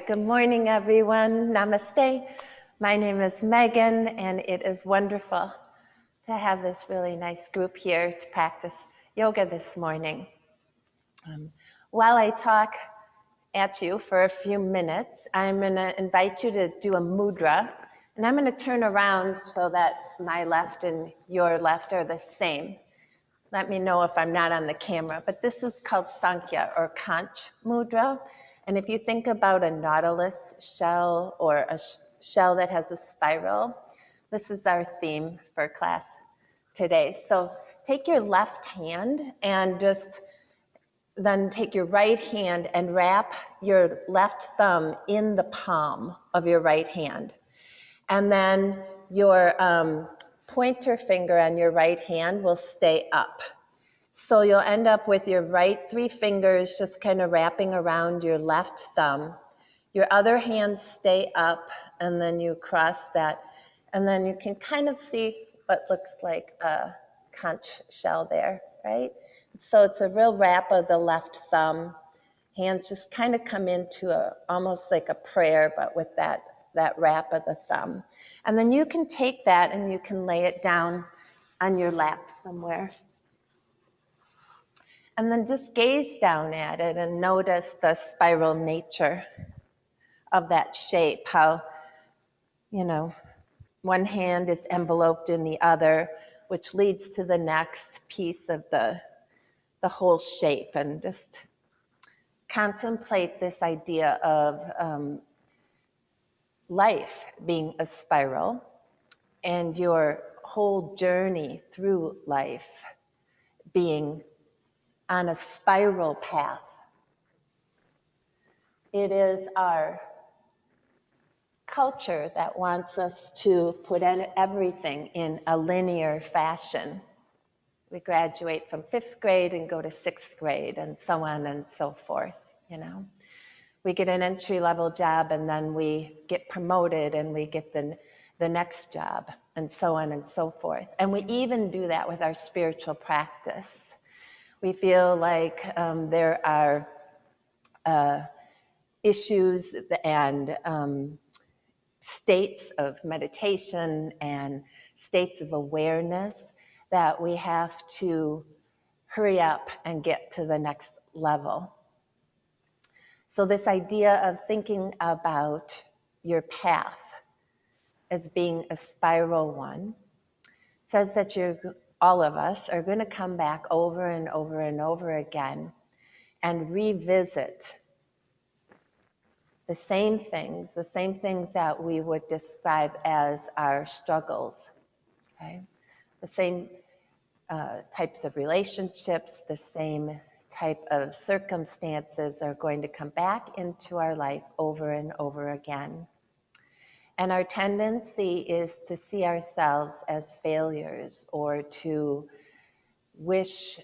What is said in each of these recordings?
Good morning, everyone. Namaste. My name is Megan, and it is wonderful to have this really nice group here to practice yoga this morning. While I talk at you for a few minutes, I'm going to invite you to do a mudra, and I'm going to turn around so that my left and your left are the same. Let me know if I'm not on the camera, but this is called Sankhya or Conch Mudra. And if you think about a nautilus shell or a shell that has a spiral, this is our theme for class today. So take your left hand and then take your right hand and wrap your left thumb in the palm of your right hand. And then your pointer finger on your right hand will stay up. So you'll end up with your right three fingers just kind of wrapping around your left thumb. Your other hand stay up, and then you cross that. And then you can kind of see what looks like a conch shell there, right? So it's a real wrap of the left thumb. Hands just kind of come into almost like a prayer, but with that wrap of the thumb. And then you can take that and you can lay it down on your lap somewhere. And then just gaze down at it and notice the spiral nature of that shape, how, one hand is enveloped in the other, which leads to the next piece of the whole shape. And just contemplate this idea of life being a spiral and your whole journey through life being on a spiral path. It is our culture that wants us to put everything in a linear fashion. We graduate from 5th grade and go to 6th grade and so on and so forth, We get an entry-level job and then we get promoted and we get the next job and so on and so forth. And we even do that with our spiritual practice. We feel like there are issues and states of meditation and states of awareness that we have to hurry up and get to the next level. So this idea of thinking about your path as being a spiral one says that all of us are going to come back over and over and over again and revisit the same things that we would describe as our struggles, okay? The same types of relationships, the same type of circumstances are going to come back into our life over and over again. And our tendency is to see ourselves as failures or to wish,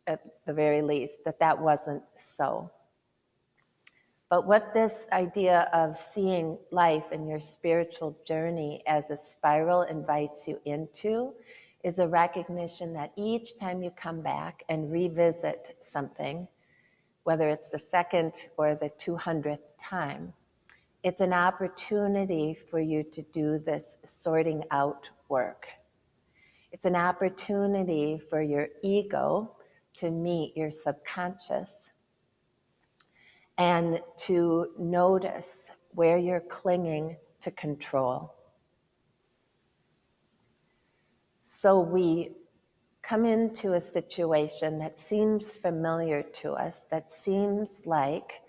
at the very least, that wasn't so. But what this idea of seeing life and your spiritual journey as a spiral invites you into is a recognition that each time you come back and revisit something, whether it's the second or the 200th time, it's an opportunity for you to do this sorting out work. It's an opportunity for your ego to meet your subconscious and to notice where you're clinging to control. So we come into a situation that seems familiar to us, that seems like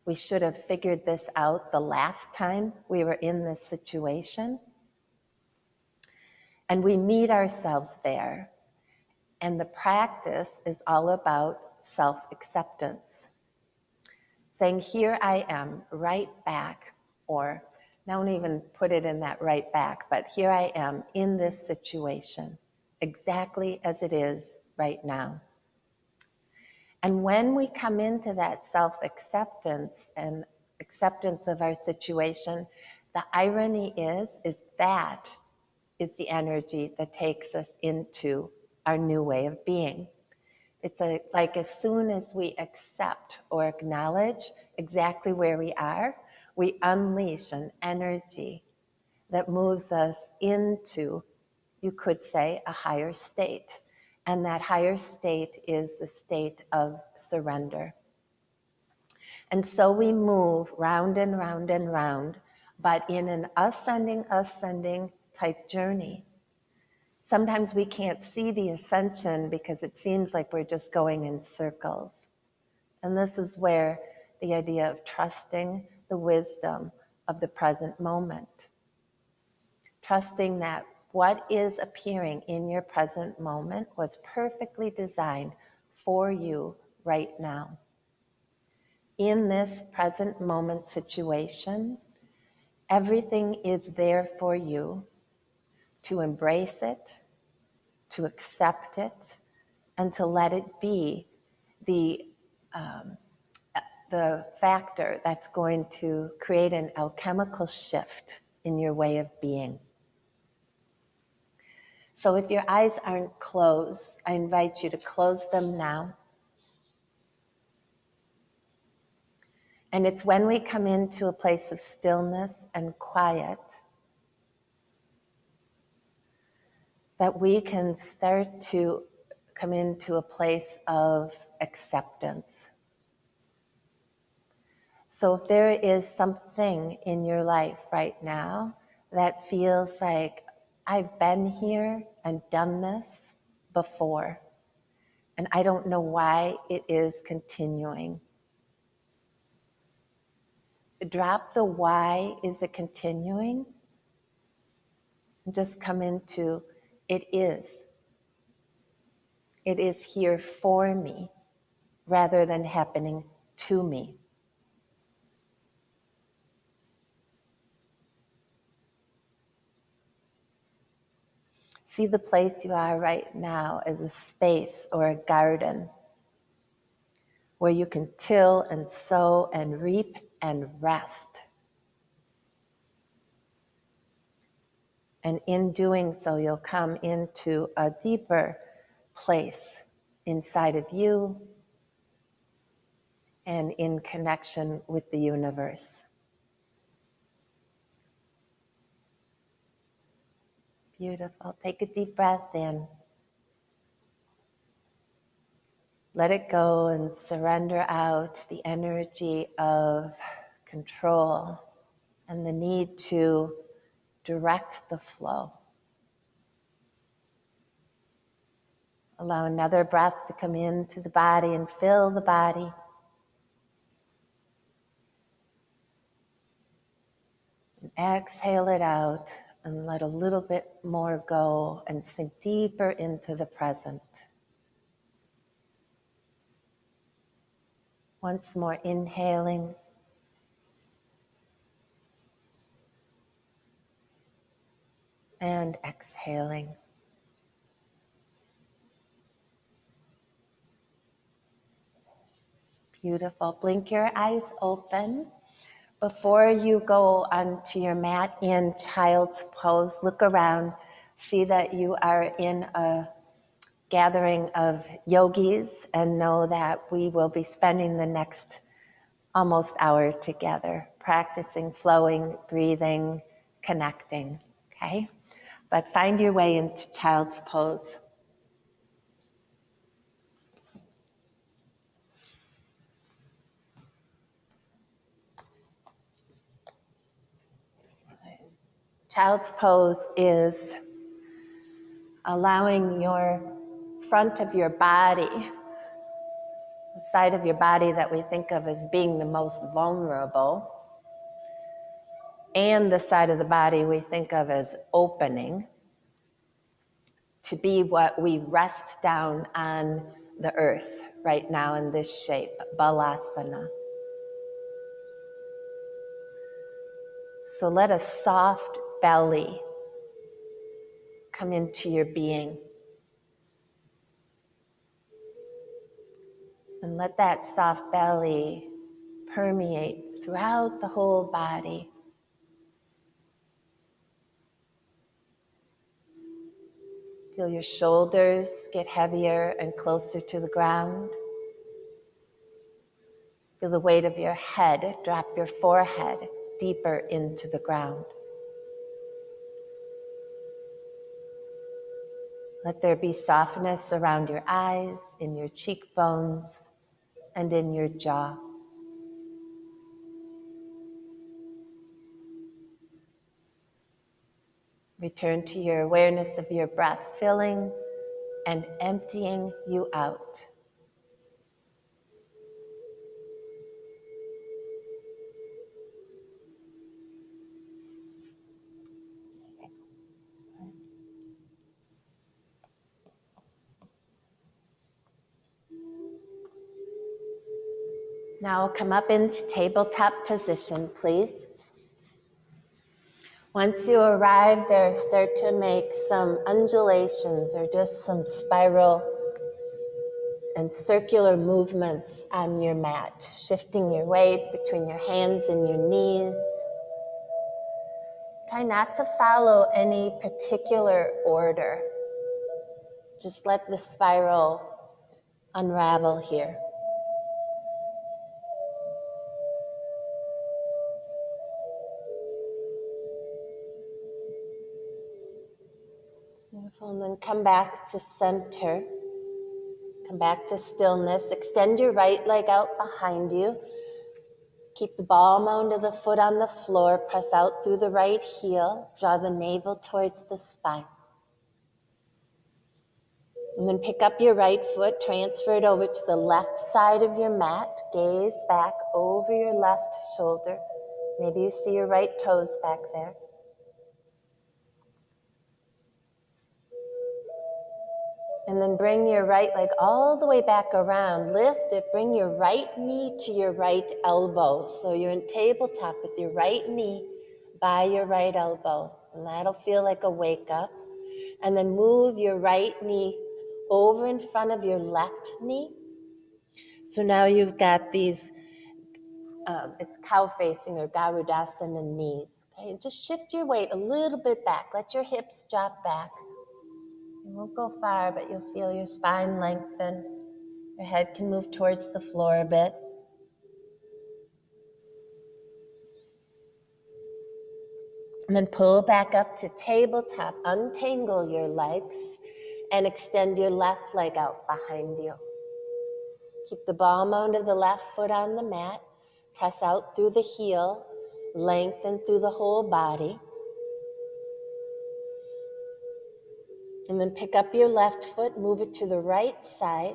we should have figured this out the last time we were in this situation. And we meet ourselves there. And the practice is all about self-acceptance. Saying, here I am, right back, or don't even put it in that right back, but here I am in this situation, exactly as it is right now. And when we come into that self-acceptance and acceptance of our situation, the irony is that is the energy that takes us into our new way of being. It's like as soon as we accept or acknowledge exactly where we are, we unleash an energy that moves us into, you could say, a higher state. And that higher state is the state of surrender. And so we move round and round and round, but in an ascending type journey. Sometimes we can't see the ascension because it seems like we're just going in circles. And this is where the idea of trusting the wisdom of the present moment. Trusting that what is appearing in your present moment was perfectly designed for you right now. In this present moment situation, everything is there for you to embrace it, to accept it, and to let it be the factor that's going to create an alchemical shift in your way of being. So if your eyes aren't closed, I invite you to close them now. And it's when we come into a place of stillness and quiet that we can start to come into a place of acceptance. So if there is something in your life right now that feels like, I've been here and done this before, and I don't know why it is continuing. Drop the why is it continuing and just come into it is. It is here for me rather than happening to me. See the place you are right now as a space or a garden where you can till and sow and reap and rest. And in doing so, you'll come into a deeper place inside of you and in connection with the universe. Beautiful. Take a deep breath in. Let it go and surrender out the energy of control and the need to direct the flow. Allow another breath to come into the body and fill the body. And exhale it out and let a little bit more go and sink deeper into the present. Once more inhaling. And exhaling. Beautiful. Blink your eyes open. Before you go onto your mat in child's pose, look around, see that you are in a gathering of yogis, and know that we will be spending the next almost hour together, practicing, flowing, breathing, connecting, okay? But find your way into child's pose. Child's pose is allowing your front of your body, the side of your body that we think of as being the most vulnerable, and the side of the body we think of as opening, to be what we rest down on the earth right now in this shape, balasana. So let a soft belly come into your being. And let that soft belly permeate throughout the whole body. Feel your shoulders get heavier and closer to the ground. Feel the weight of your head drop your forehead deeper into the ground. Let there be softness around your eyes, in your cheekbones, and in your jaw. Return to your awareness of your breath, filling and emptying you out. Now come up into tabletop position, please. Once you arrive there, start to make some undulations or just some spiral and circular movements on your mat, shifting your weight between your hands and your knees. Try not to follow any particular order. Just let the spiral unravel here. Beautiful, and then come back to center. Come back to stillness. Extend your right leg out behind you. Keep the ball mound of the foot on the floor. Press out through the right heel. Draw the navel towards the spine. And then pick up your right foot. Transfer it over to the left side of your mat. Gaze back over your left shoulder. Maybe you see your right toes back there. And then bring your right leg all the way back around. Lift it. Bring your right knee to your right elbow. So you're in tabletop with your right knee by your right elbow. And that'll feel like a wake up. And then move your right knee over in front of your left knee. So now you've got these, it's cow facing or Garudasana knees. Okay, and just shift your weight a little bit back. Let your hips drop back. You won't go far, but you'll feel your spine lengthen. Your head can move towards the floor a bit. And then pull back up to tabletop. Untangle your legs and extend your left leg out behind you. Keep the ball mound of the left foot on the mat. Press out through the heel. Lengthen through the whole body. And then pick up your left foot, move it to the right side,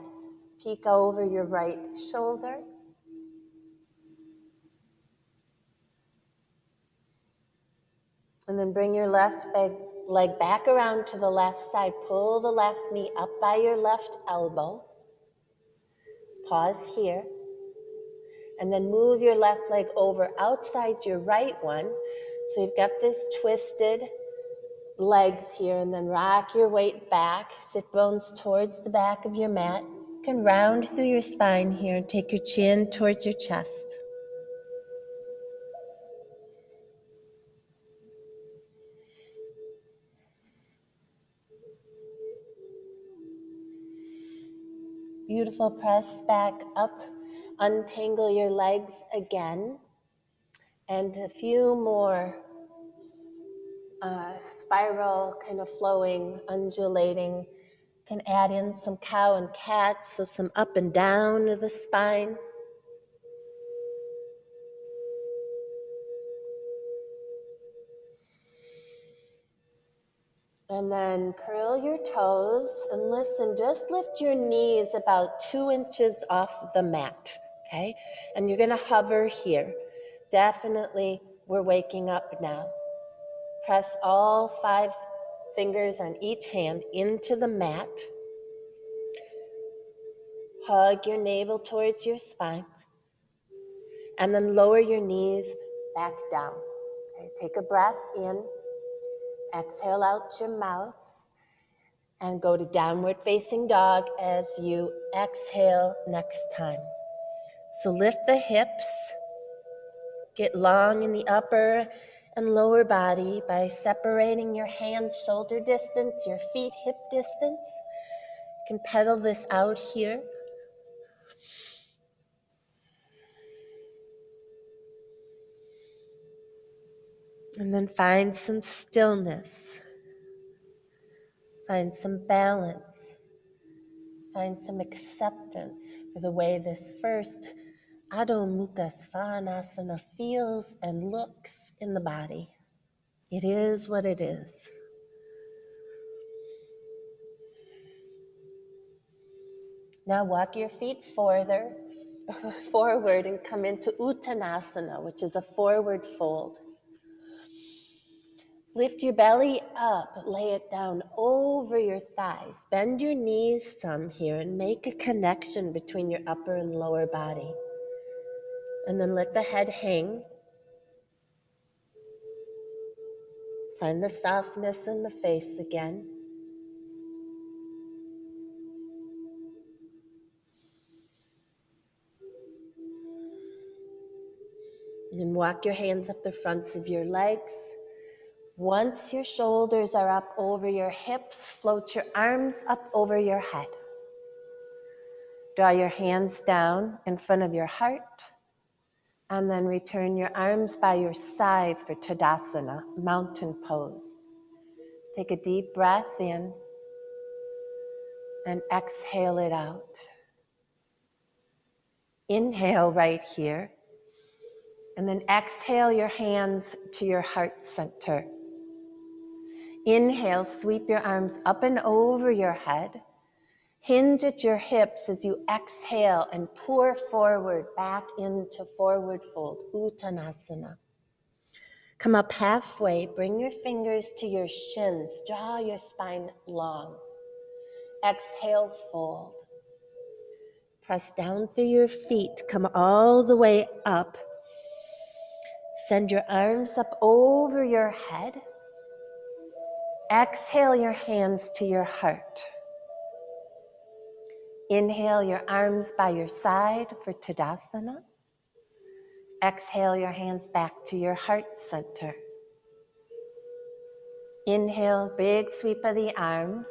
peek over your right shoulder. And then bring your left leg back around to the left side. Pull the left knee up by your left elbow. Pause here. And then move your left leg over outside your right one. So you've got this twisted legs here, and then rock your weight back, sit bones towards the back of your mat. You can round through your spine here and take your chin towards your chest. Beautiful, press back up, untangle your legs again, and a few more spiral kind of flowing, undulating. Can add in some cow and cat, so some up and down of the spine. And then curl your toes and listen, just lift your knees about 2 inches off the mat, okay? And you're gonna hover here. Definitely, we're waking up now. Press all 5 fingers on each hand into the mat. Hug your navel towards your spine. And then lower your knees back down. Okay, take a breath in. Exhale out your mouth. And go to downward facing dog as you exhale next time. So lift the hips. Get long in the upper and lower body by separating your hands shoulder distance, your feet hip distance. You can pedal this out here. And then find some stillness. Find some balance. Find some acceptance for the way this first Adho Mukha Svanasana feels and looks in the body. It is what it is. Now walk your feet forward and come into Uttanasana, which is a forward fold. Lift your belly up, lay it down over your thighs. Bend your knees some here and make a connection between your upper and lower body. And then let the head hang. Find the softness in the face again. And then walk your hands up the fronts of your legs. Once your shoulders are up over your hips, float your arms up over your head. Draw your hands down in front of your heart, and then return your arms by your side for Tadasana, mountain pose. Take a deep breath in and exhale it out. Inhale right here, and then exhale your hands to your heart center. Inhale, sweep your arms up and over your head. Hinge at your hips as you exhale and pour forward back into forward fold, Uttanasana. Come up halfway, bring your fingers to your shins, draw your spine long. Exhale, fold. Press down through your feet, come all the way up. Send your arms up over your head. Exhale your hands to your heart. Inhale your arms by your side for Tadasana. Exhale your hands back to your heart center. Inhale, big sweep of the arms.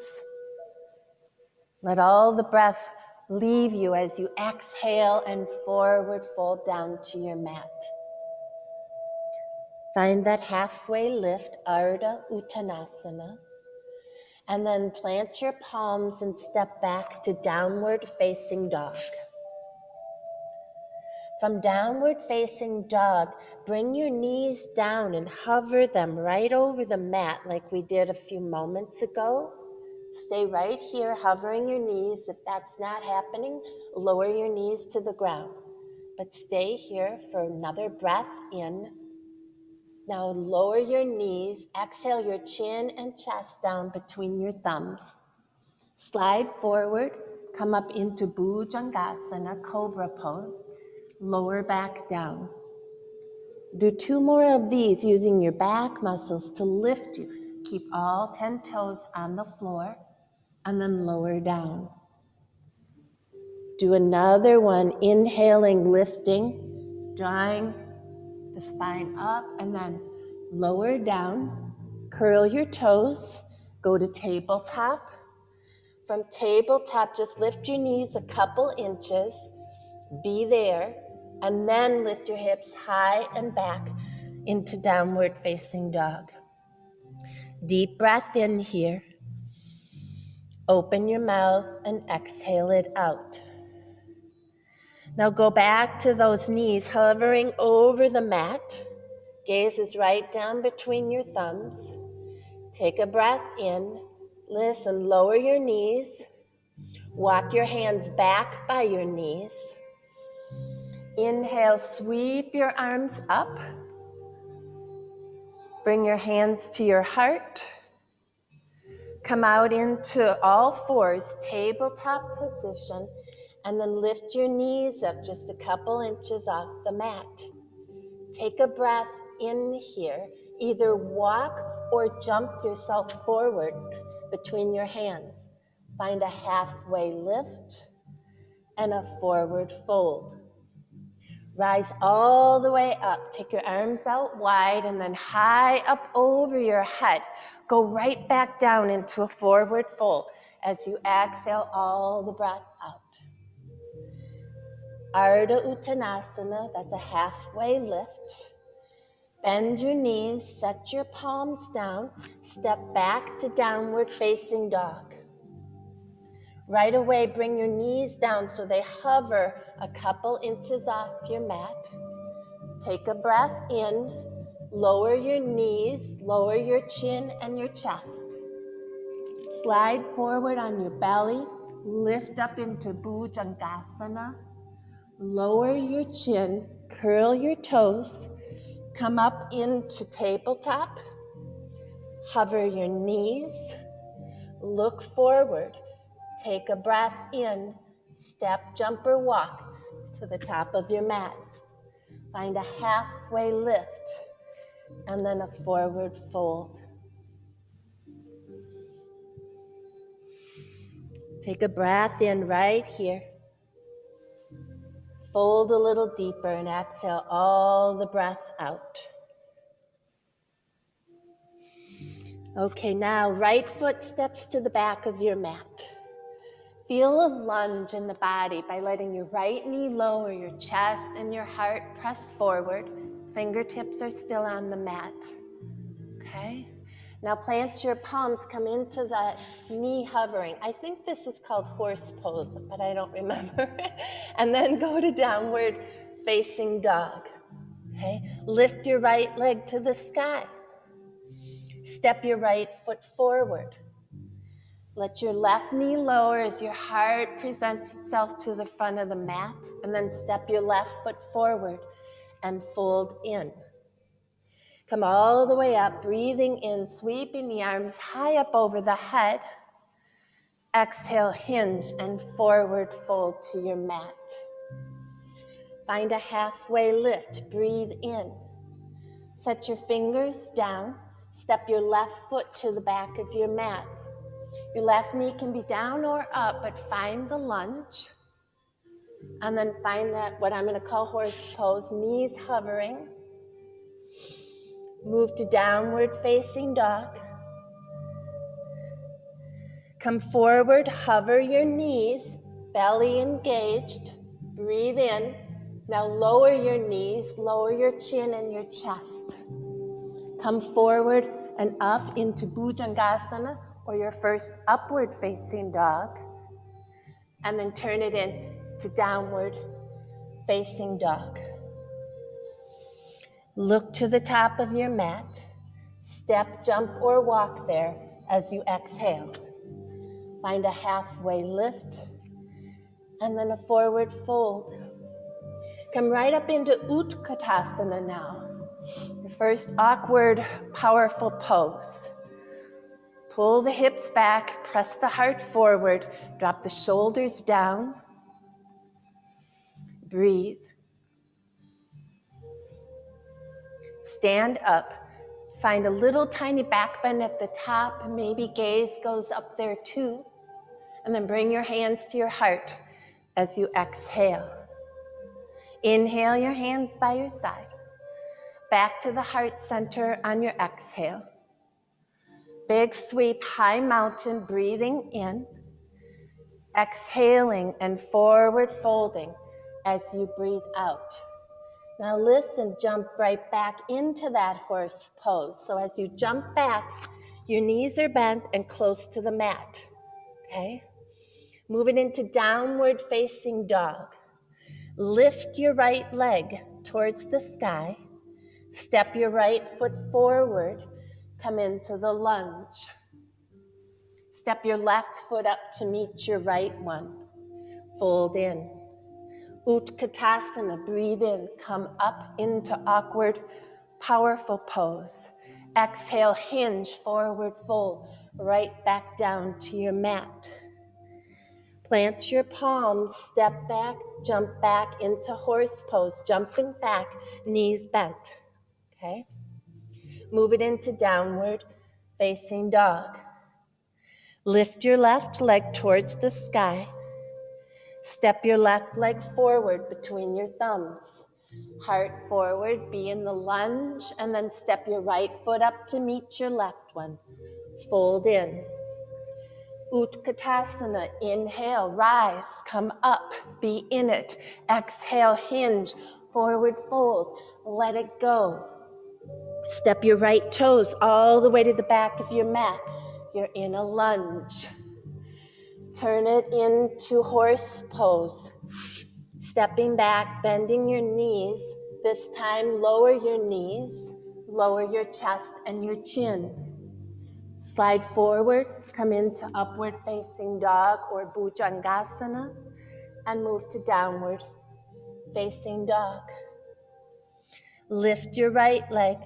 Let all the breath leave you as you exhale and forward fold down to your mat. Find that halfway lift, Ardha Uttanasana. And then plant your palms and step back to downward facing dog. From downward facing dog, bring your knees down and hover them right over the mat like we did a few moments ago. Stay right here, hovering your knees. If that's not happening, lower your knees to the ground. But stay here for another breath in. Now lower your knees, exhale your chin and chest down between your thumbs. Slide forward, come up into Bhujangasana, cobra pose, lower back down. Do 2 more of these using your back muscles to lift you. Keep all 10 toes on the floor and then lower down. Do another one, inhaling, lifting, drawing the spine up and then lower down. Curl your toes, go to tabletop. From tabletop, just lift your knees a couple inches, be there, and then lift your hips high and back into downward facing dog. Deep breath in here. Open your mouth and exhale it out. Now go back to those knees, hovering over the mat. Gaze is right down between your thumbs. Take a breath in. Listen, lower your knees. Walk your hands back by your knees. Inhale, sweep your arms up. Bring your hands to your heart. Come out into all fours, tabletop position, and then lift your knees up just a couple inches off the mat. Take a breath in here. Either walk or jump yourself forward between your hands. Find a halfway lift and a forward fold. Rise all the way up. Take your arms out wide and then high up over your head. Go right back down into a forward fold as you exhale all the breath out. Ardha Uttanasana, that's a halfway lift. Bend your knees, set your palms down, step back to downward facing dog. Right away, bring your knees down so they hover a couple inches off your mat. Take a breath in, lower your knees, lower your chin and your chest. Slide forward on your belly, lift up into Bhujangasana. Lower your chin, curl your toes, come up into tabletop, hover your knees, look forward, take a breath in, step, jump, or walk to the top of your mat. Find a halfway lift and then a forward fold. Take a breath in right here. Fold a little deeper and exhale all the breath out. Okay, now right foot steps to the back of your mat. Feel a lunge in the body by letting your right knee lower, your chest and your heart press forward. Fingertips are still on the mat. Okay? Now plant your palms, come into that knee hovering. I think this is called horse pose, but I don't remember. And then go to downward facing dog. Okay? Lift your right leg to the sky. Step your right foot forward. Let your left knee lower as your heart presents itself to the front of the mat, and then step your left foot forward and fold in. Come all the way up, breathing in, sweeping the arms high up over the head. Exhale, hinge, and forward fold to your mat. Find a halfway lift, breathe in. Set your fingers down, step your left foot to the back of your mat. Your left knee can be down or up, but find the lunge. And then find that, what I'm going to call horse pose, knees hovering. Move to downward facing dog. Come forward, hover your knees, belly engaged. Breathe in. Now lower your knees, lower your chin and your chest. Come forward and up into Bhujangasana, or your first upward facing dog. And then turn it in to downward facing dog. Look to the top of your mat. Step, jump, or walk there as you exhale. Find a halfway lift and then a forward fold. Come right up into Utkatasana now. The first awkward, powerful pose. Pull the hips back, press the heart forward, drop the shoulders down. Breathe. Stand up. Find a little tiny back bend at the top. Maybe gaze goes up there too. And then bring your hands to your heart as you exhale. Inhale, your hands by your side. Back to the heart center on your exhale. Big sweep, high mountain, breathing in. Exhaling and forward folding as you breathe out. Now listen, jump right back into that horse pose. So as you jump back, your knees are bent and close to the mat, okay? Moving into downward facing dog. Lift your right leg towards the sky. Step your right foot forward. Come into the lunge. Step your left foot up to meet your right one. Fold in. Utkatasana, breathe in, come up into awkward, powerful pose. Exhale, hinge, forward fold, right back down to your mat. Plant your palms, step back, jump back into horse pose, jumping back, knees bent, okay? Move it into downward facing dog. Lift your left leg towards the sky. Step your left leg forward between your thumbs. Heart forward, be in the lunge, and then step your right foot up to meet your left one. Fold in. Utkatasana, inhale, rise, come up, be in it. Exhale, hinge, forward fold, let it go. Step your right toes all the way to the back of your mat. You're in a lunge. Turn it into horse pose. Stepping back, bending your knees. This time, lower your knees, lower your chest and your chin. Slide forward, come into upward facing dog or bhujangasana, and move to downward facing dog. Lift your right leg.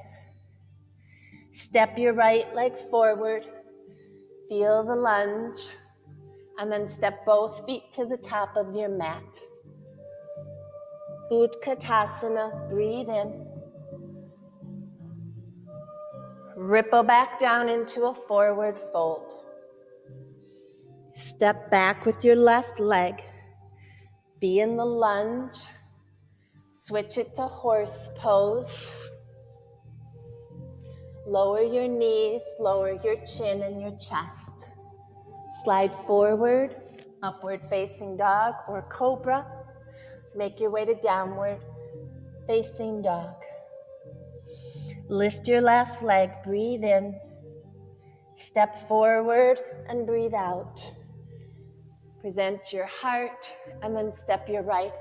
Step your right leg forward. Feel the lunge. And then step both feet to the top of your mat. Utkatasana, breathe in. Ripple back down into a forward fold. Step back with your left leg. Be in the lunge. Switch it to horse pose. Lower your knees, lower your chin and your chest. Slide forward, upward facing dog or cobra. Make your way to downward facing dog. Lift your left leg, breathe in. Step forward and breathe out. Present your heart and then step your right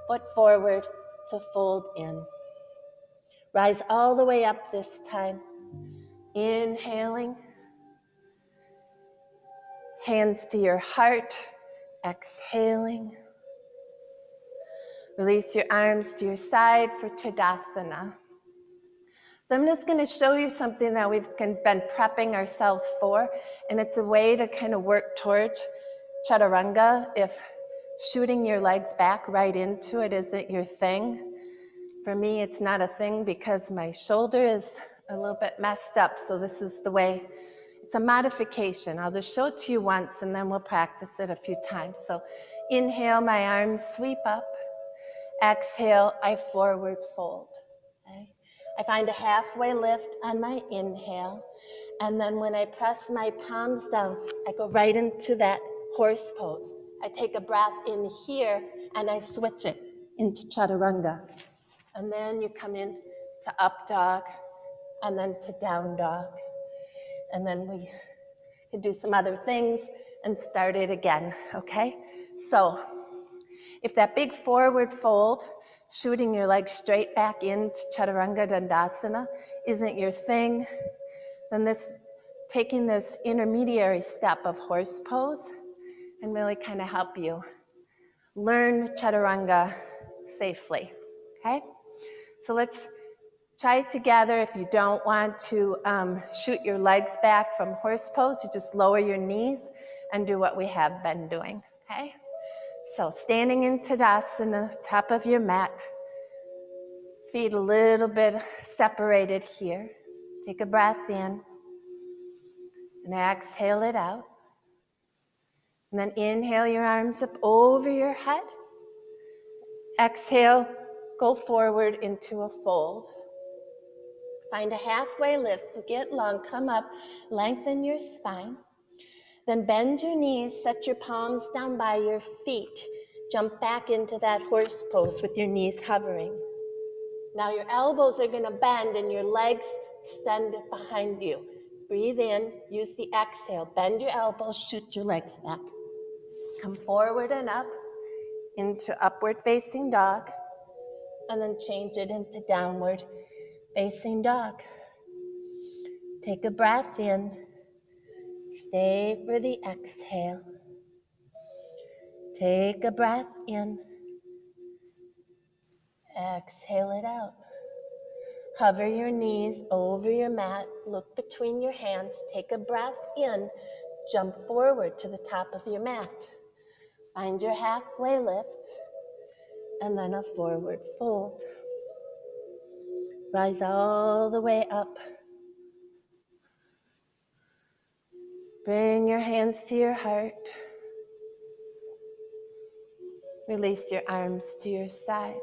foot forward to fold in. Rise all the way up this time. Inhaling. Hands to your heart. Exhaling. Release your arms to your side for Tadasana. So I'm just going to show you something that we've been prepping ourselves for, and it's a way to kind of work towards chaturanga if shooting your legs back right into it isn't your thing. For me, it's not a thing because my shoulder is a little bit messed up, so this is the way. It's a modification. I'll just show it to you once, and then we'll practice it a few times. So inhale, my arms sweep up. Exhale, I forward fold. Okay? I find a halfway lift on my inhale, and then when I press my palms down, I go right into that horse pose. I take a breath in here, and I switch it into chaturanga. And then you come in to up dog, and then to down dog. And then we can do some other things and start it again, okay? So if that big forward fold, shooting your legs straight back into Chaturanga Dandasana isn't your thing, then taking this intermediary step of horse pose can really kind of help you learn Chaturanga safely, okay? So let's try it together. If you don't want to shoot your legs back from horse pose, you just lower your knees and do what we have been doing, okay? So standing in Tadasana, top of your mat, feet a little bit separated here. Take a breath in and exhale it out. And then inhale your arms up over your head. Exhale, go forward into a fold. Find a halfway lift, so get long, come up, lengthen your spine. Then bend your knees, set your palms down by your feet. Jump back into that horse pose with your knees hovering. Now your elbows are going to bend and your legs extend behind you. Breathe in, use the exhale. Bend your elbows, shoot your legs back. Come forward and up into upward facing dog, and then change it into downward facing dog. Take a breath in. Stay for the exhale. Take a breath in. Exhale it out. Hover your knees over your mat. Look between your hands. Take a breath in. Jump forward to the top of your mat. Find your halfway lift. And then a forward fold. Rise all the way up. Bring your hands to your heart. Release your arms to your side.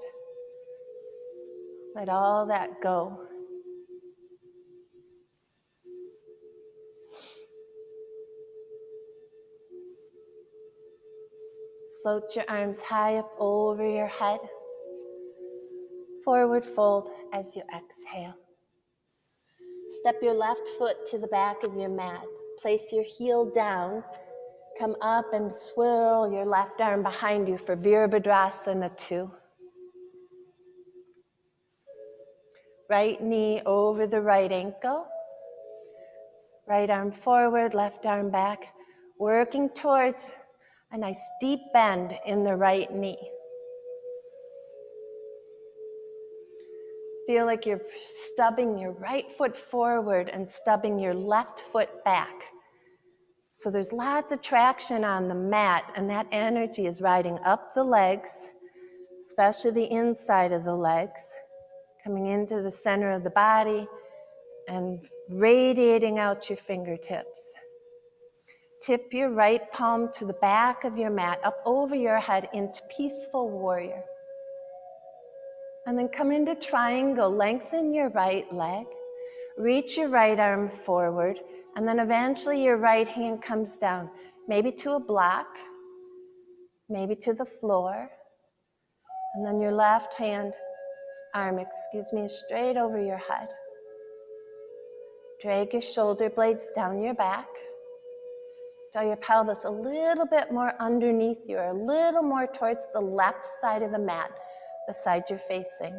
Let all that go. Float your arms high up over your head. Forward fold as you exhale. Step your left foot to the back of your mat. Place your heel down. Come up and swirl your left arm behind you for Virabhadrasana 2. Right knee over the right ankle. Right arm forward, left arm back. Working towards a nice deep bend in the right knee. Feel like you're stubbing your right foot forward and stubbing your left foot back. So there's lots of traction on the mat, and that energy is riding up the legs, especially the inside of the legs, coming into the center of the body and radiating out your fingertips. Tip your right palm to the back of your mat, up over your head into peaceful warrior. And then come into triangle, lengthen your right leg, reach your right arm forward, and then eventually your right hand comes down, maybe to a block, maybe to the floor, and then your left arm is straight over your head. Drag your shoulder blades down your back. Draw your pelvis a little bit more underneath you, or a little more towards the left side of the mat, the side you're facing.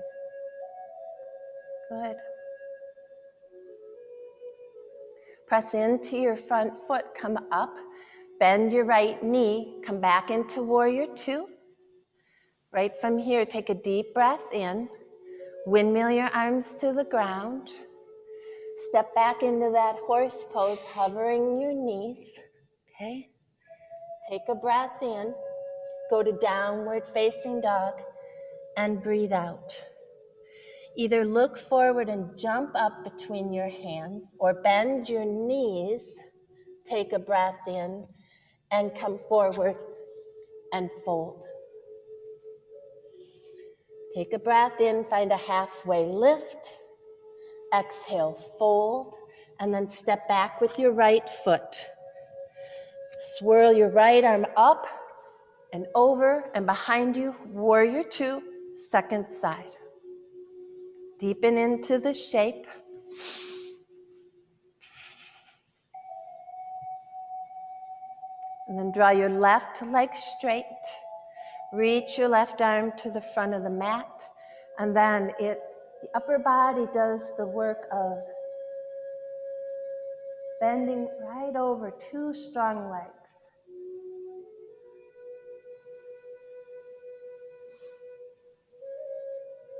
Good. Press into your front foot, come up, bend your right knee, come back into Warrior 2. Right from here, take a deep breath in, windmill your arms to the ground, step back into that horse pose, hovering your knees, okay? Take a breath in, go to downward facing dog, and breathe out. Either look forward and jump up between your hands, or bend your knees, take a breath in, and come forward and fold. Take a breath in, find a halfway lift, exhale, fold, and then step back with your right foot. Swirl your right arm up and over and behind you, Warrior 2, second side. Deepen into the shape. And then draw your left leg straight. Reach your left arm to the front of the mat. And then the upper body does the work of bending right over two strong legs.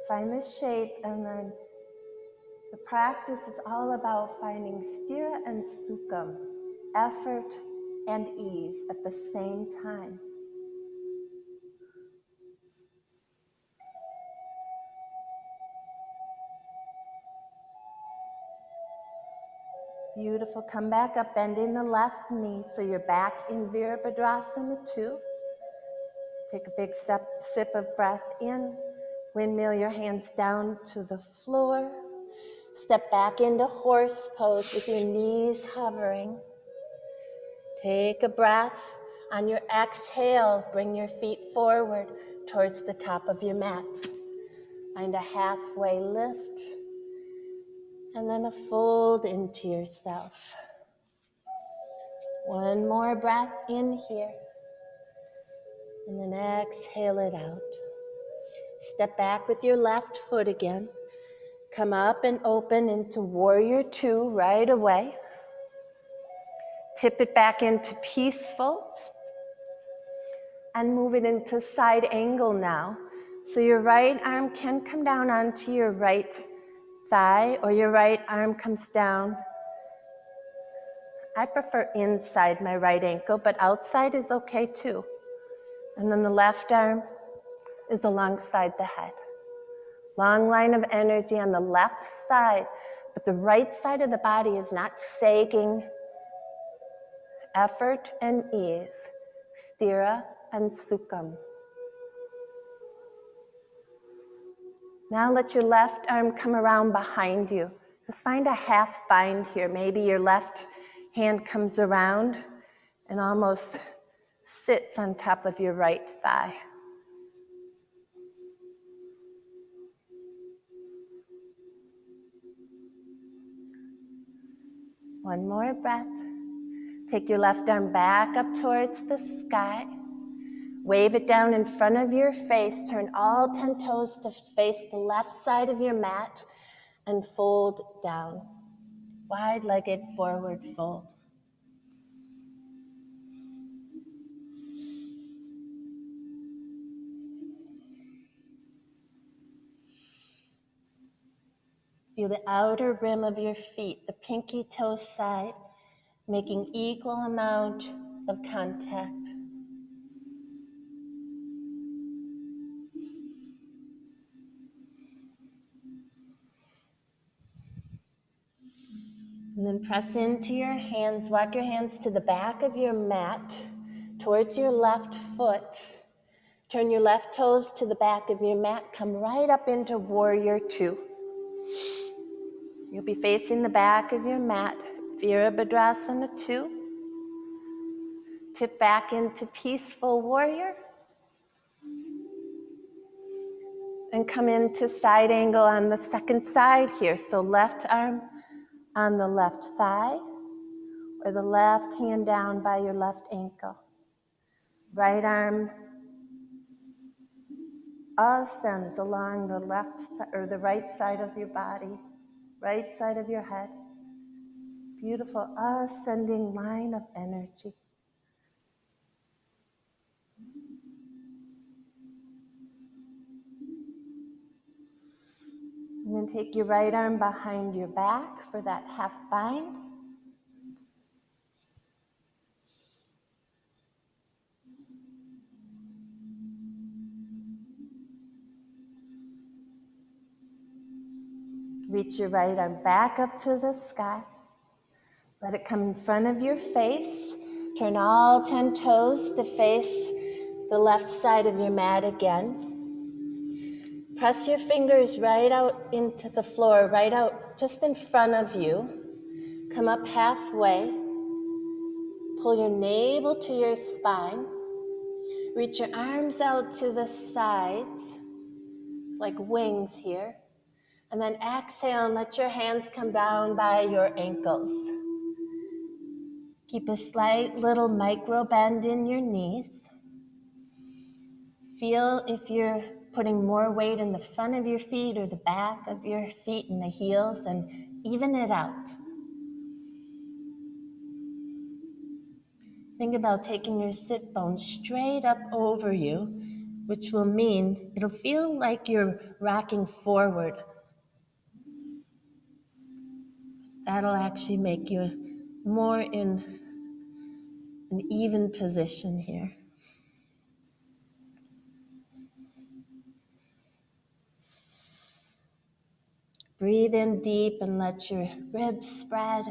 Find this shape, and then the practice is all about finding sthira and sukham, effort and ease at the same time. Beautiful. Come back up, bending the left knee so you're back in Virabhadrasana 2. Take a big sip of breath in. Windmill your hands down to the floor. Step back into horse pose with your knees hovering. Take a breath. On your exhale, bring your feet forward towards the top of your mat. Find a halfway lift, and then a fold into yourself. One more breath in here, and then exhale it out. Step back with your left foot again. Come up and open into Warrior 2 right away. Tip it back into peaceful, and move it into side angle now. So your right arm can come down onto your right thigh, or your right arm comes down. I prefer inside my right ankle, but outside is okay too. And then the left arm is alongside the head. Long line of energy on the left side, but the right side of the body is not sagging. Effort and ease, sthira and sukham. Now let your left arm come around behind you. Just find a half bind here. Maybe your left hand comes around and almost sits on top of your right thigh. One more breath. Take your left arm back up towards the sky. Wave it down in front of your face. Turn all 10 toes to face the left side of your mat and fold down. Wide-legged forward fold. Feel the outer rim of your feet, the pinky toe side, making equal amount of contact. And then press into your hands, walk your hands to the back of your mat, towards your left foot. Turn your left toes to the back of your mat, come right up into Warrior Two. You'll be facing the back of your mat, Virabhadrasana 2. Tip back into Peaceful Warrior. And come into side angle on the second side here. So left arm on the left thigh, or the left hand down by your left ankle. Right arm ascends along the left or the right side of your body, right side of your head. Beautiful ascending line of energy. And then take your right arm behind your back for that half bind. Reach your right arm back up to the sky. Let it come in front of your face. Turn all 10 toes to face the left side of your mat again. Press your fingers right out into the floor, right out just in front of you. Come up halfway. Pull your navel to your spine. Reach your arms out to the sides. It's like wings here. And then exhale and let your hands come down by your ankles. Keep a slight little micro bend in your knees. Feel if you're putting more weight in the front of your feet or the back of your feet and the heels, and even it out. Think about taking your sit bones straight up over you, which will mean it'll feel like you're rocking forward. That'll actually make you more in an even position here. Breathe in deep and let your ribs spread.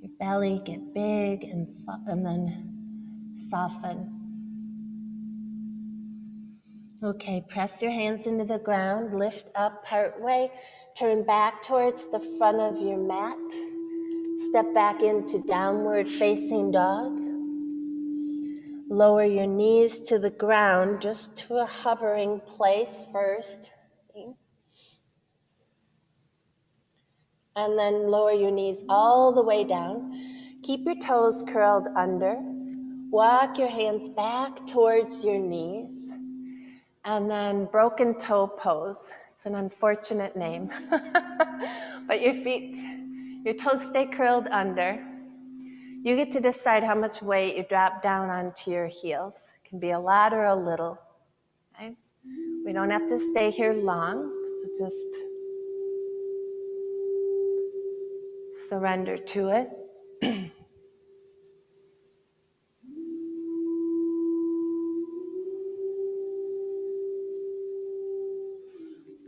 Your belly get big and then soften. Okay, press your hands into the ground, lift up partway, turn back towards the front of your mat. Step back into downward facing dog. Lower your knees to the ground, just to a hovering place first. And then lower your knees all the way down. Keep your toes curled under. Walk your hands back towards your knees. And then broken toe pose. It's an unfortunate name. But your toes stay curled under. You get to decide how much weight you drop down onto your heels. It can be a lot or a little. Okay? We don't have to stay here long, so just surrender to it.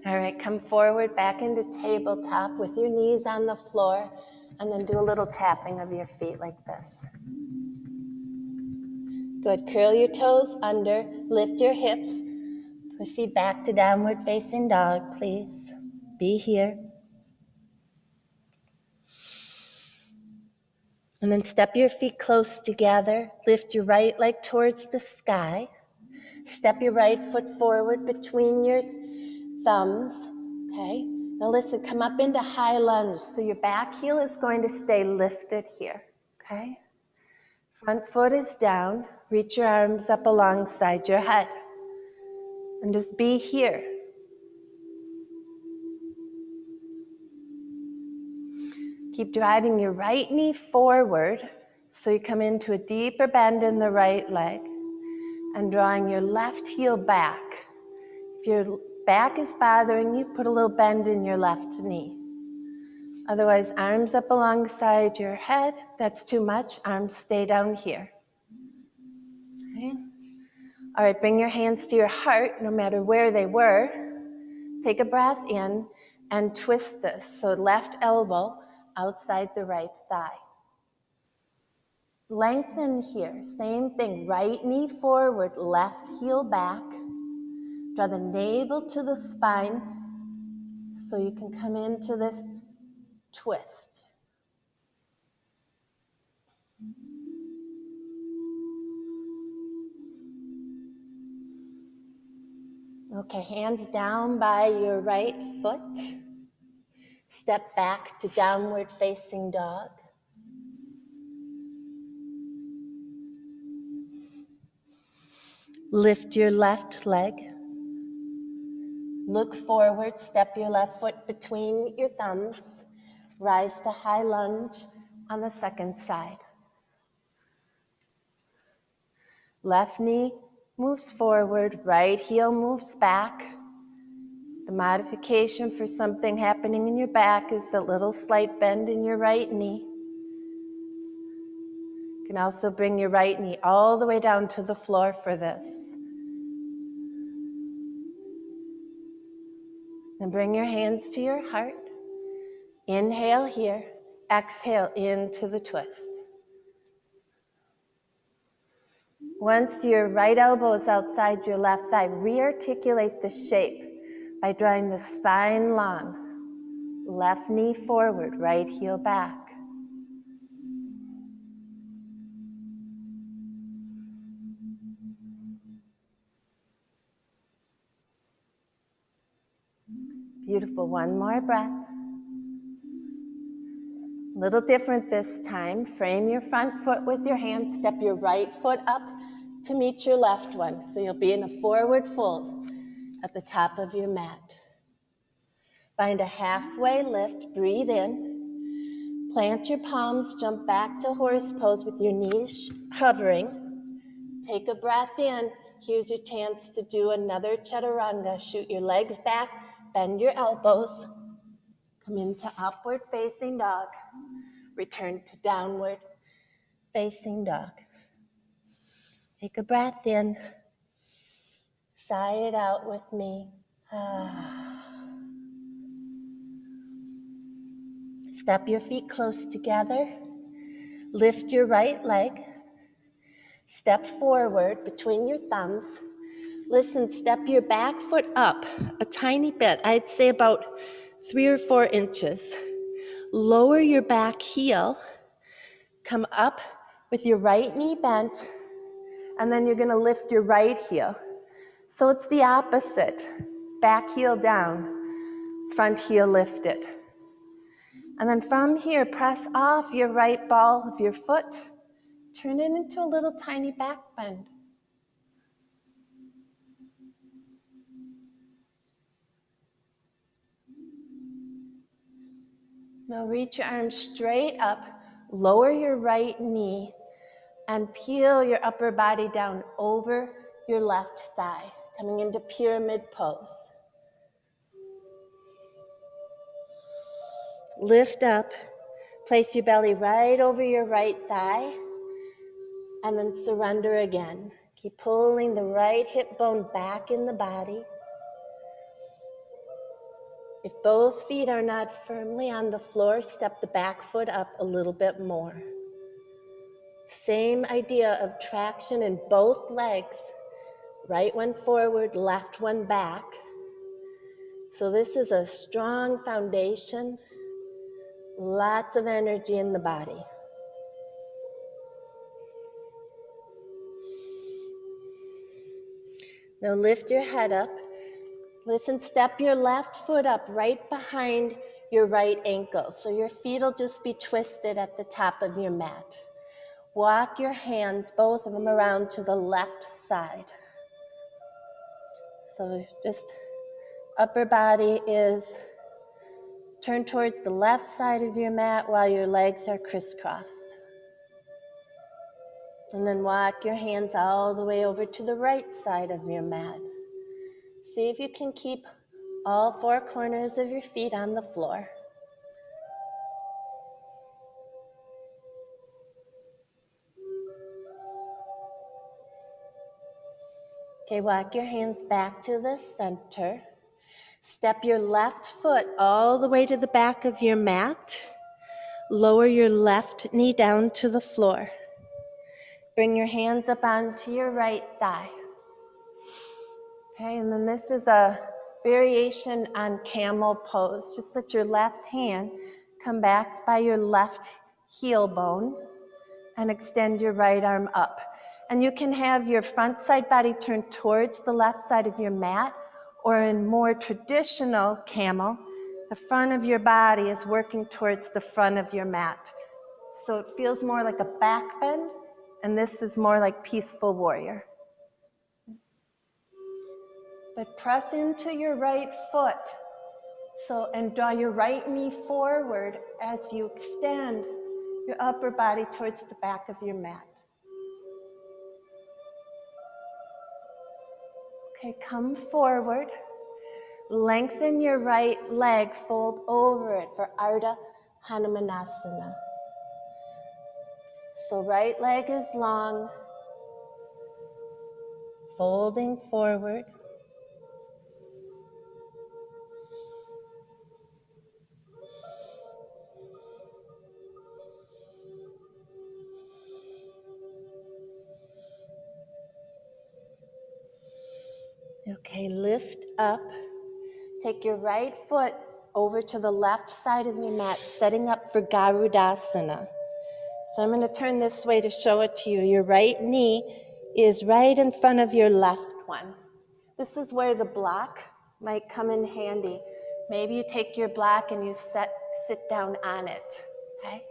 All right, come forward back into tabletop with your knees on the floor, and then do a little tapping of your feet like this. Good, curl your toes under, lift your hips. Proceed back to downward facing dog, please. Be here. And then step your feet close together. Lift your right leg towards the sky. Step your right foot forward between your thumbs, okay? Now listen, come up into high lunge. So your back heel is going to stay lifted here, okay? Front foot is down. Reach your arms up alongside your head. And just be here. Keep driving your right knee forward so you come into a deeper bend in the right leg. And drawing your left heel back. If your back is bothering you, put a little bend in your left knee. Otherwise, arms up alongside your head. If that's too much, arms stay down here. Okay. All right, bring your hands to your heart, no matter where they were. Take a breath in and twist this. So left elbow outside the right thigh. Lengthen here, same thing. Right knee forward, left heel back. Draw the navel to the spine so you can come into this twist. Okay, hands down by your right foot. Step back to downward facing dog. Lift your left leg. Look forward, step your left foot between your thumbs. Rise to high lunge on the second side. Left knee moves forward, right heel moves back. The modification for something happening in your back is a little slight bend in your right knee. You can also bring your right knee all the way down to the floor for this. And bring your hands to your heart. Inhale here, exhale into the twist. Once your right elbow is outside your left thigh, re-articulate the shape by drawing the spine long. Left knee forward, right heel back. Beautiful, one more breath. A little different this time. Frame your front foot with your hand. Step your right foot up to meet your left one. So you'll be in a forward fold at the top of your mat. Find a halfway lift. Breathe in. Plant your palms. Jump back to horse pose with your knees hovering. Take a breath in. Here's your chance to do another chaturanga. Shoot your legs back. Bend your elbows. Come into upward facing dog. Return to downward facing dog. Take a breath in. Sigh it out with me. Step your feet close together. Lift your right leg. Step forward between your thumbs. Listen, step your back foot up a tiny bit. I'd say about 3 or 4 inches. Lower your back heel. Come up with your right knee bent. And then you're going to lift your right heel. So it's the opposite. Back heel down, front heel lifted. And then from here, press off your right ball of your foot. Turn it into a little tiny back bend. Now reach your arms straight up, lower your right knee, and peel your upper body down over your left thigh, coming into pyramid pose. Lift up, place your belly right over your right thigh, and then surrender again. Keep pulling the right hip bone back in the body. If both feet are not firmly on the floor, step the back foot up a little bit more. Same idea of traction in both legs. Right one forward, left one back. So this is a strong foundation. Lots of energy in the body. Now lift your head up. Listen, step your left foot up right behind your right ankle. So your feet will just be twisted at the top of your mat. Walk your hands, both of them, around to the left side. So just upper body is turned towards the left side of your mat while your legs are crisscrossed. And then walk your hands all the way over to the right side of your mat. See if you can keep all four corners of your feet on the floor. Okay, walk your hands back to the center. Step your left foot all the way to the back of your mat. Lower your left knee down to the floor. Bring your hands up onto your right thigh. Okay, and then this is a variation on camel pose. Just let your left hand come back by your left heel bone and extend your right arm up. And you can have your front side body turned towards the left side of your mat, or in more traditional camel, the front of your body is working towards the front of your mat. So it feels more like a back bend, and this is more like peaceful warrior. But press into your right foot. And draw your right knee forward as you extend your upper body towards the back of your mat. Okay, come forward. Lengthen your right leg, fold over it for Ardha Hanumanasana. So right leg is long, folding forward. Okay, lift up. Take your right foot over to the left side of your mat, setting up for Garudasana. So I'm going to turn this way to show it to you. Your right knee is right in front of your left one. This is where the block might come in handy. Maybe you take your block and you sit down on it, okay?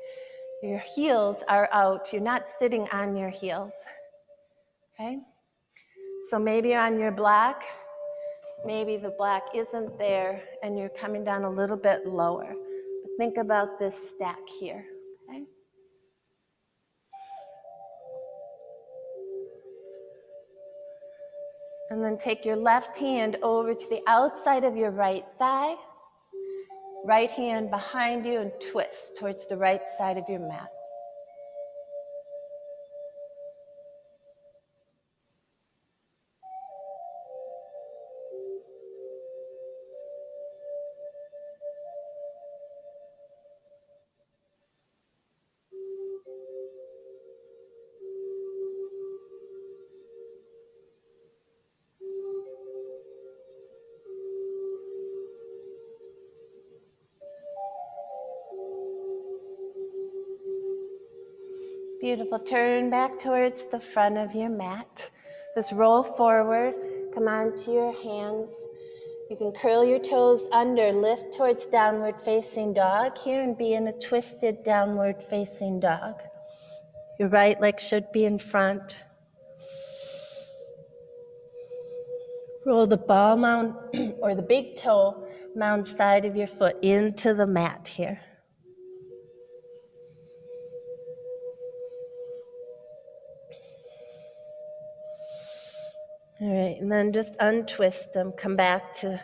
Your heels are out. You're not sitting on your heels, okay? So maybe you're on your block. Maybe the block isn't there and you're coming down a little bit lower. But think about this stack here, okay? And then take your left hand over to the outside of your right thigh. Right hand behind you and twist towards the right side of your mat. Beautiful. Turn back towards the front of your mat. Just roll forward. Come onto your hands. You can curl your toes under, lift towards downward facing dog here and be in a twisted downward facing dog. Your right leg should be in front. Roll the ball mound or the big toe mound side of your foot into the mat here. All right, and then just untwist them. Come back to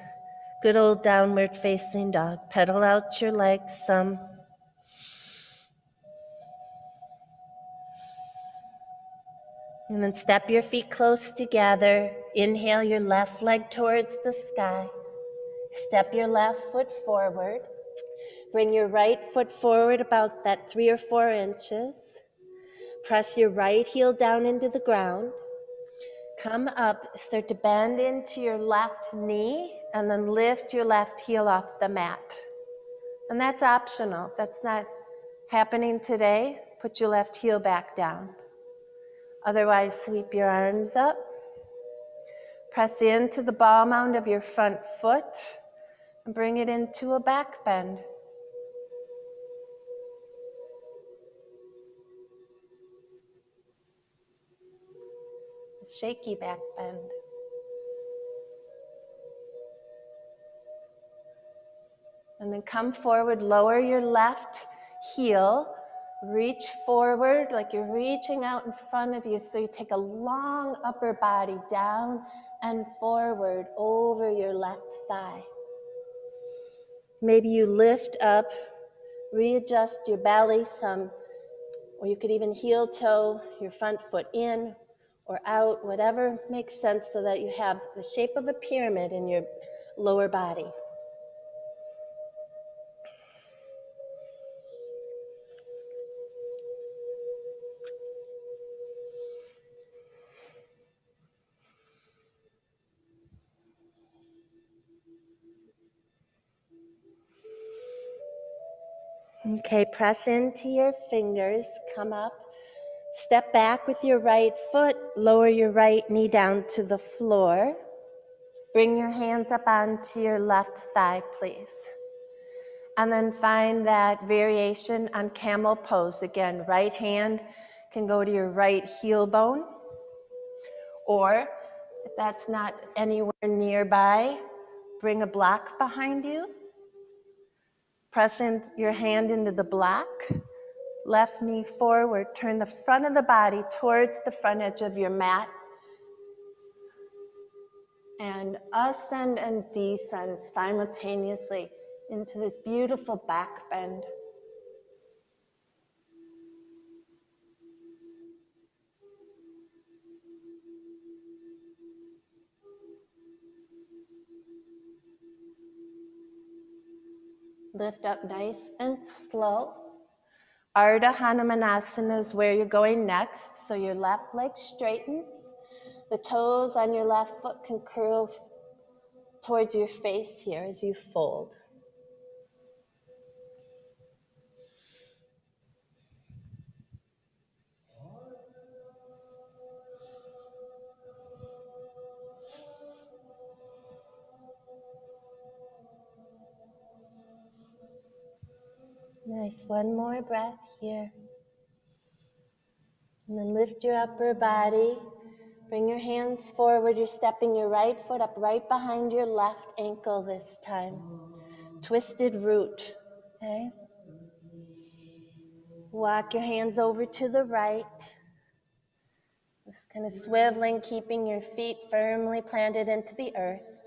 good old downward facing dog. Pedal out your legs some. And then step your feet close together. Inhale your left leg towards the sky. Step your left foot forward. Bring your right foot forward about that 3 or 4 inches. Press your right heel down into the ground. Come up, start to bend into your left knee, and then lift your left heel off the mat. And that's optional. If that's not happening today, put your left heel back down. Otherwise, sweep your arms up. Press into the ball mound of your front foot and bring it into a back bend. A shaky back bend. And then come forward, lower your left heel, reach forward like you're reaching out in front of you. So you take a long upper body down and forward over your left thigh. Maybe you lift up, readjust your belly some, or you could even heel toe your front foot in or out, whatever makes sense, so that you have the shape of a pyramid in your lower body. Okay, press into your fingers, come up, step back with your right foot, lower your right knee down to the floor. Bring your hands up onto your left thigh, please. And then find that variation on camel pose. Again, right hand can go to your right heel bone, or if that's not anywhere nearby, bring a block behind you. Press in your hand into the block. Left knee forward, turn the front of the body towards the front edge of your mat. And ascend and descend simultaneously into this beautiful back bend. Lift up nice and slow. Ardha Hanumanasana is where you're going next. So your left leg straightens. The toes on your left foot can curl towards your face here as you fold. Nice, one more breath here. And then lift your upper body. Bring your hands forward. You're stepping your right foot up right behind your left ankle this time. Twisted root. Okay? Walk your hands over to the right. Just kind of swiveling, keeping your feet firmly planted into the earth.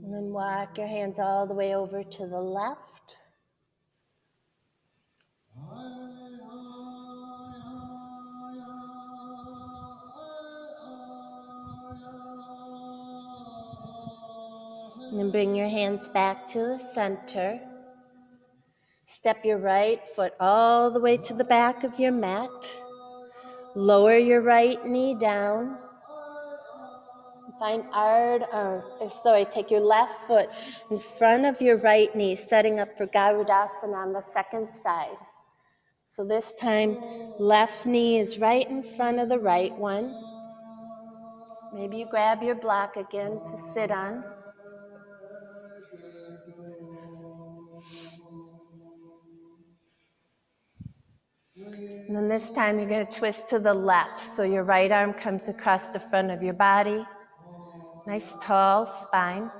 And then walk your hands all the way over to the left. And then bring your hands back to the center. Step your right foot all the way to the back of your mat. Lower your right knee down. Take your left foot in front of your right knee, setting up for Garudasana on the second side. So this time, left knee is right in front of the right one. Maybe you grab your block again to sit on. And then this time you're going to twist to the left. So your right arm comes across the front of your body. Nice tall spine.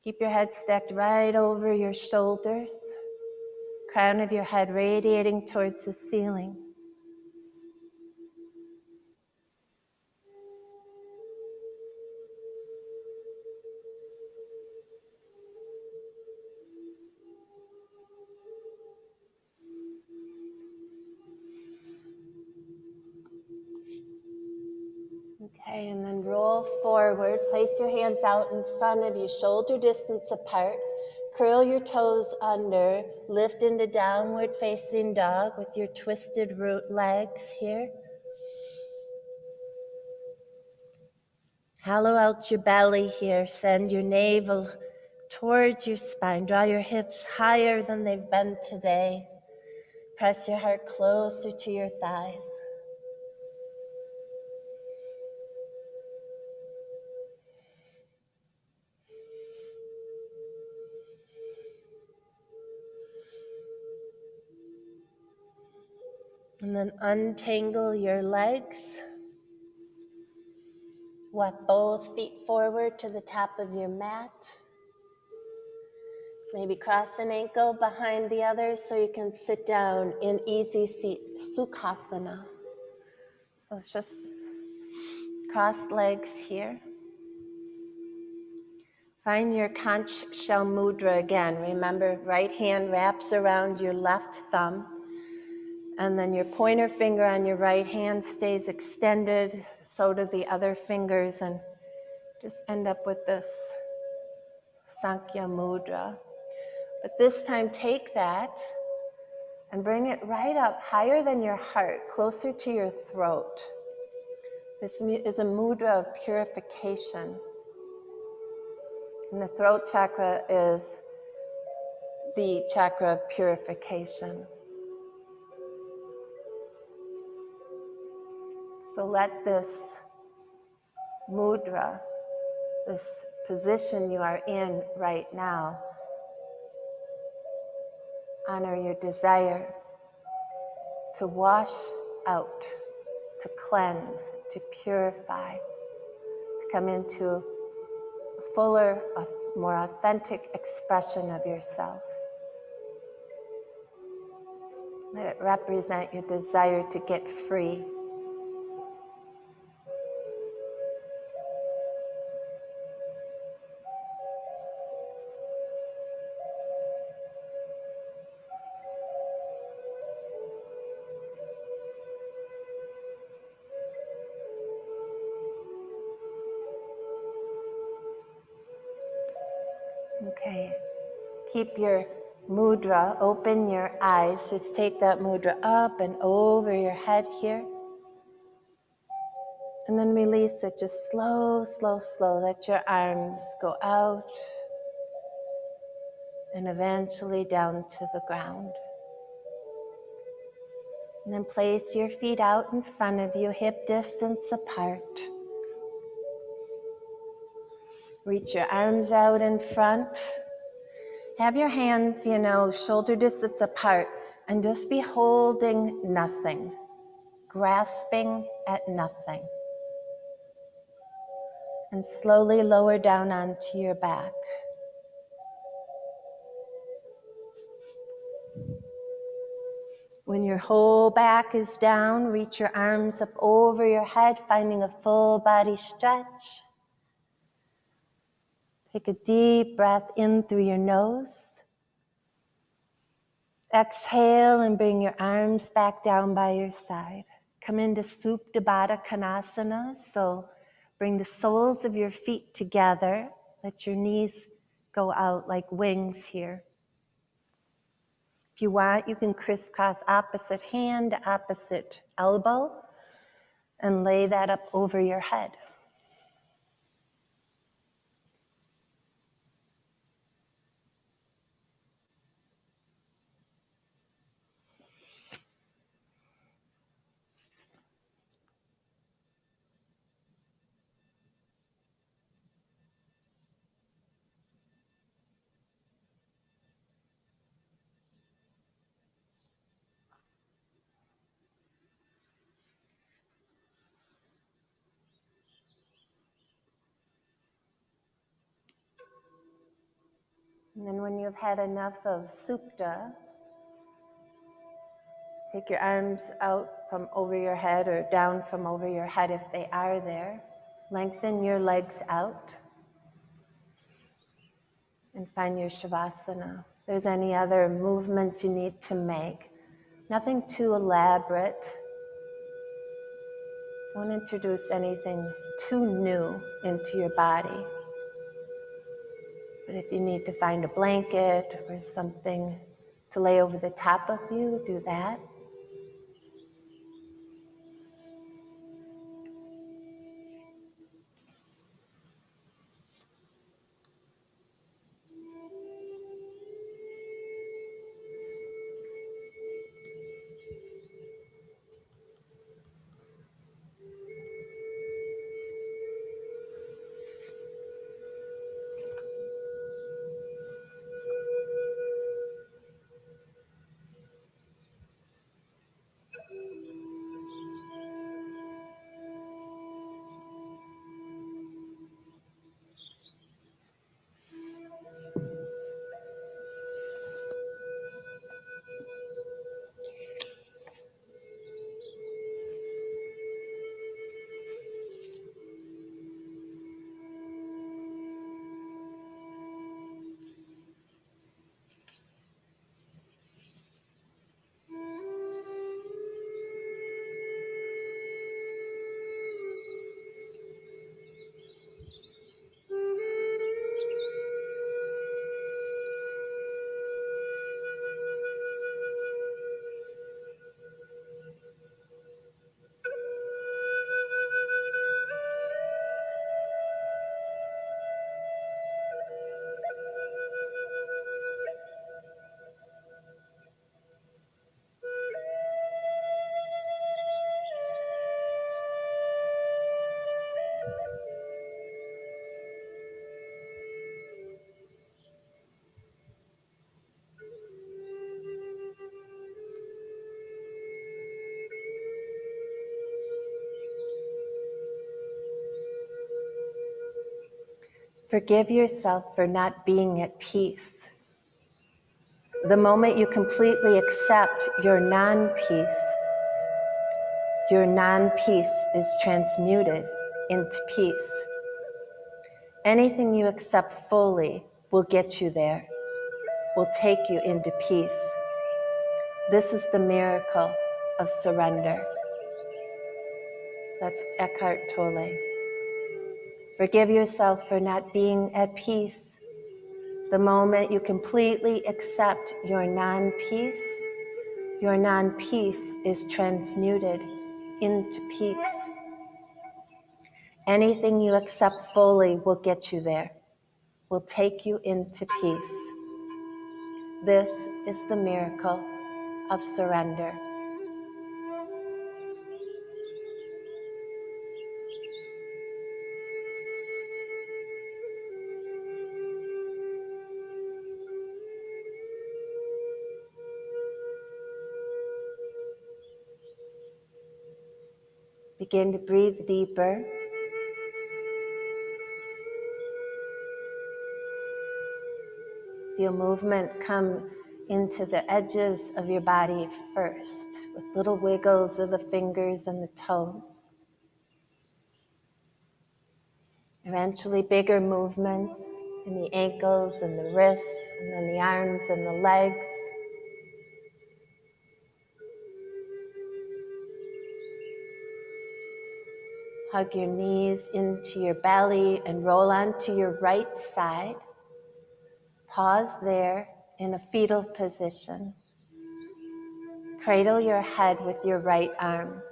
Keep your head stacked right over your shoulders. Crown of your head radiating towards the ceiling. Okay, and then roll forward. Place your hands out in front of you, shoulder distance apart. Curl your toes under. Lift into downward facing dog with your twisted root legs here. Hollow out your belly here. Send your navel towards your spine. Draw your hips higher than they've been today. Press your heart closer to your thighs. And then untangle your legs. Walk both feet forward to the top of your mat. Maybe cross an ankle behind the other so you can sit down in easy seat, Sukhasana. So it's just crossed legs here. Find your conch shell mudra again. Remember, right hand wraps around your left thumb, and then your pointer finger on your right hand stays extended, so do the other fingers, and just end up with this Sankhya mudra. But this time, take that and bring it right up, higher than your heart, closer to your throat. This is a mudra of purification. And the throat chakra is the chakra of purification. So let this mudra, this position you are in right now, honor your desire to wash out, to cleanse, to purify, to come into a fuller, more authentic expression of yourself. Let it represent your desire to get free. Okay, keep your mudra, open your eyes, just take that mudra up and over your head here. And then release it, just slow, slow, slow. Let your arms go out and eventually down to the ground. And then place your feet out in front of you, hip distance apart. Reach your arms out in front. Have your hands, shoulder distance apart, and just be holding nothing, grasping at nothing. And slowly lower down onto your back. When your whole back is down, reach your arms up over your head, finding a full body stretch. Take a deep breath in through your nose. Exhale and bring your arms back down by your side. Come into Supta Baddha Konasana. So bring the soles of your feet together. Let your knees go out like wings here. If you want, you can crisscross opposite hand, opposite elbow, and lay that up over your head. And then when you've had enough of supta, take your arms out from over your head or down from over your head if they are there. Lengthen your legs out and find your shavasana. If there's any other movements you need to make, nothing too elaborate. Don't introduce anything too new into your body. But if you need to find a blanket or something to lay over the top of you, do that. Forgive yourself for not being at peace. The moment you completely accept your non-peace is transmuted into peace. Anything you accept fully will get you there, will take you into peace. This is the miracle of surrender. That's Eckhart Tolle. Forgive yourself for not being at peace. The moment you completely accept your non-peace is transmuted into peace. Anything you accept fully will get you there, will take you into peace. This is the miracle of surrender. Begin to breathe deeper. Feel movement come into the edges of your body first, with little wiggles of the fingers and the toes. Eventually bigger movements in the ankles and the wrists, and then the arms and the legs. Hug your knees into your belly and roll onto your right side. Pause there in a fetal position. Cradle your head with your right arm.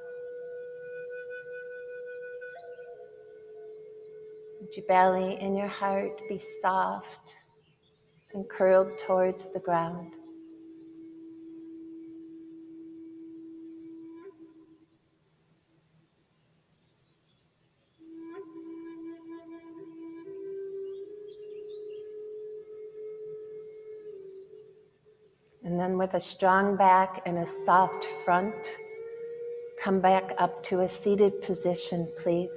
Let your belly and your heart be soft and curled towards the ground. And then with a strong back and a soft front, come back up to a seated position, please.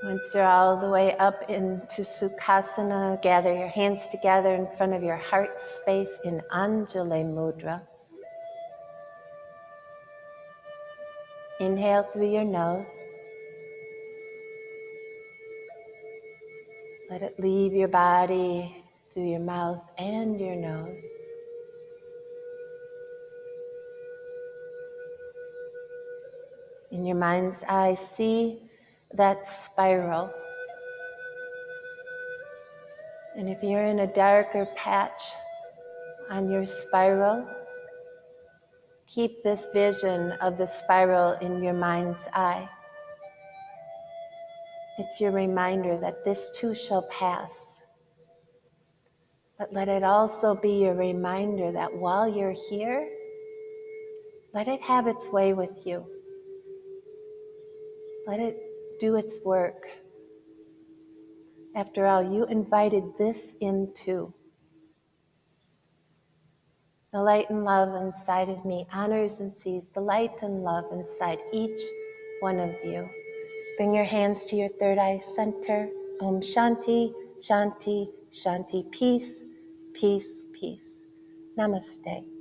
Once you're all the way up into Sukhasana, gather your hands together in front of your heart space in Anjali Mudra. Inhale through your nose. Let it leave your body through your mouth and your nose. In your mind's eye, see that spiral. And if you're in a darker patch on your spiral, keep this vision of the spiral in your mind's eye. It's your reminder that this too shall pass. But let it also be your reminder that while you're here, let it have its way with you. Let it do its work. After all, you invited this in too. The light and love inside of me honors and sees the light and love inside each one of you. Bring your hands to your third eye center. Om Shanti, Shanti, Shanti. Peace, peace, peace. Namaste.